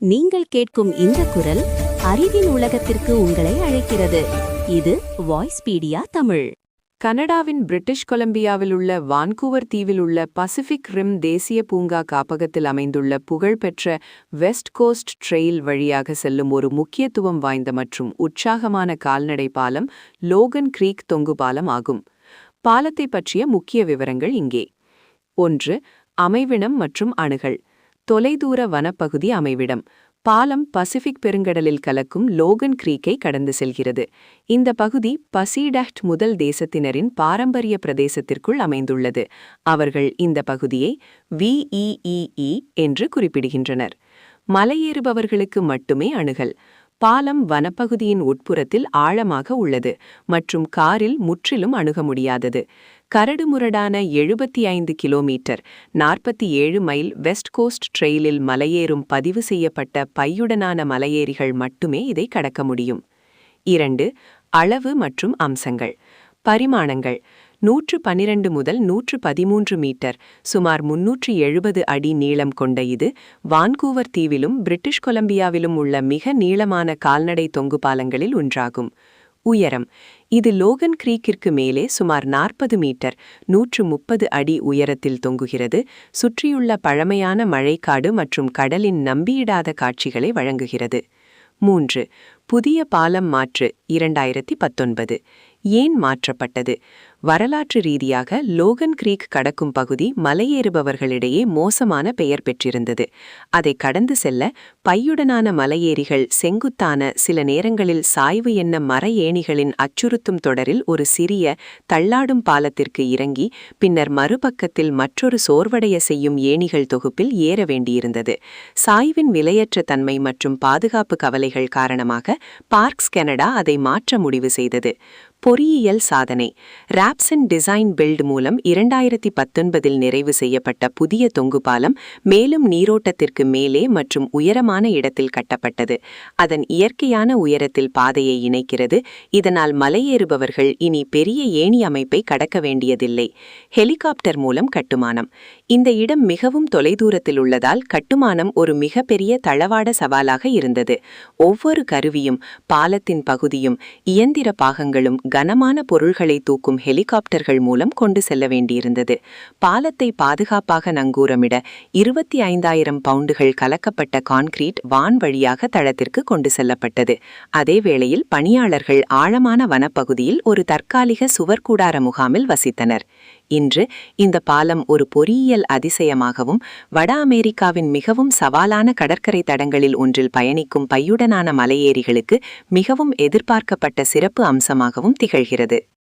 நீங்கள் கேட்கும் இந்த குரல் அறிவின் உலகத்திற்கு உங்களை அழைக்கிறது. இது வாய்ஸ்பீடியா தமிழ். கனடாவின் பிரிட்டிஷ் கொலம்பியாவில் உள்ள வான்கூவர் தீவில் உள்ள பசிபிக் ரிம் தேசிய பூங்கா காப்பகத்தில் அமைந்துள்ள புகழ்பெற்ற வெஸ்ட் கோஸ்ட் ட்ரெயில் வழியாக செல்லும் ஒரு முக்கியத்துவம் வாய்ந்த மற்றும் உற்சாகமான கால்நடை பாலம் லோகன் கிரீக் தொங்கு பாலம் ஆகும். பாலத்தை பற்றிய முக்கிய விவரங்கள் இங்கே. 1. அமைவிடம் மற்றும் அணுகல். தொலைதூர வனப்பகுதி அமைவிடம். பாலம் பசிபிக் பெருங்கடலில் கலக்கும் லோகன் கிரீக்கை கடந்து செல்கிறது. இந்த பகுதி பசிடஹ்ட் முதல் தேசத்தினரின் பாரம்பரிய பிரதேசத்திற்குள் அமைந்துள்ளது. அவர்கள் இந்த பகுதியை VEEE என்று குறிப்பிடுகின்றனர். மலையேறுபவர்களுக்கு மட்டுமே அணுகல். பாலம் வனப்பகுதியின் உட்புறத்தில் ஆழமாக உள்ளது மற்றும் காரில் முற்றிலும் அணுக முடியாதது. கரடுமுரடான 75 கிலோமீட்டர் 47 மைல் வெஸ்ட் கோஸ்ட் ட்ரெயிலில் மலையேறும் பதிவு செய்யப்பட்ட பையுடனான மலையேறிகள் மட்டுமே இதை கடக்க முடியும். 2. அளவு மற்றும் அம்சங்கள். பரிமாணங்கள் 112 முதல் 113 மீட்டர், சுமார் 370 அடி நீளம் கொண்ட இது வான்கூவர் தீவிலும் பிரிட்டிஷ் கொலம்பியாவிலும் உள்ள மிக நீளமான கால்நடை தொங்கு பாலங்களில் ஒன்றாகும். உயரம். இது லோகன் கிரீக்கிற்கு மேலே சுமார் 40 மீட்டர் 130 அடி உயரத்தில் தொங்குகிறது. சுற்றியுள்ள பழமையான மழைக்காடு மற்றும் கடலின் நம்பியிடாத காட்சிகளை வழங்குகிறது. 3. புதிய பாலம் மாற்று 2019. ஏன் மாற்றப்பட்டது? வரலாற்று ரீதியாக லோகன் கிரீக் கடக்கும் பகுதி மலையேறுபவர்களிடையே மோசமான பெயர் பெற்றிருந்தது. அதை கடந்து செல்ல பையுடனான மலையேறிகள் செங்குத்தான, சில நேரங்களில் சாய்வு என்ன மர ஏணிகளின் அச்சுறுத்தும் தொடரில் ஒரு சிறிய தள்ளாடும் பாலத்திற்கு இறங்கி பின்னர் மறுபக்கத்தில் மற்றொரு சோர்வடைய செய்யும் ஏணிகள் தொகுப்பில் ஏற வேண்டியிருந்தது. சாய்வின் விலையற்ற தன்மை மற்றும் பாதுகாப்பு கவலைகள் காரணமாக பார்க்ஸ் கனடா அதை மாற்ற முடிவு செய்தது. பொறியியல் சாதனை. ராப்சன் டிசைன் பில்ட் மூலம் 2019 நிறைவு செய்யப்பட்ட புதிய தொங்கு பாலம் மேலும் நீரோட்டத்திற்கு மேலே மற்றும் உயரமான இடத்தில் கட்டப்பட்டது. அதன் இயற்கையான உயரத்தில் பாதையை இணைக்கிறது. இதனால் மலையேறுபவர்கள் இனி பெரிய ஏணி அமைப்பை கடக்க வேண்டியதில்லை. ஹெலிகாப்டர் மூலம் கட்டுமானம். இந்த இடம் மிகவும் தொலைதூரத்தில் உள்ளதால் கட்டுமானம் ஒரு மிகப்பெரிய தளவாட சவாலாக இருந்தது. ஒவ்வொரு கருவியும், பாலத்தின் பகுதியும், இயந்திர பாகங்களும் கனமான பொருள்களை தூக்கும் ஹெலிகாப்டர்கள் மூலம் கொண்டு செல்ல வேண்டியிருந்தது. பாலத்தை பாதுகாப்பாக நங்கூரமிட 25,000 பவுண்டுகள் கலக்கப்பட்ட கான்கிரீட் வான் வழியாக தளத்திற்கு கொண்டு செல்லப்பட்டது. அதேவேளையில் பணியாளர்கள் ஆழமான வனப்பகுதியில் ஒரு தற்காலிக சுவர்கூடார முகாமில் வசித்தனர். இன்று இந்த பாலம் ஒரு பொறியியல் அதிசயமாகவும் வட அமெரிக்காவின் மிகவும் சவாலான கடற்கரை தடங்களில் ஒன்றில் பயணிக்கும் பையுடனான மலையேறிகளுக்கு மிகவும் எதிர்பார்க்கப்பட்ட சிறப்பு அம்சமாகவும் திகழ்கிறது.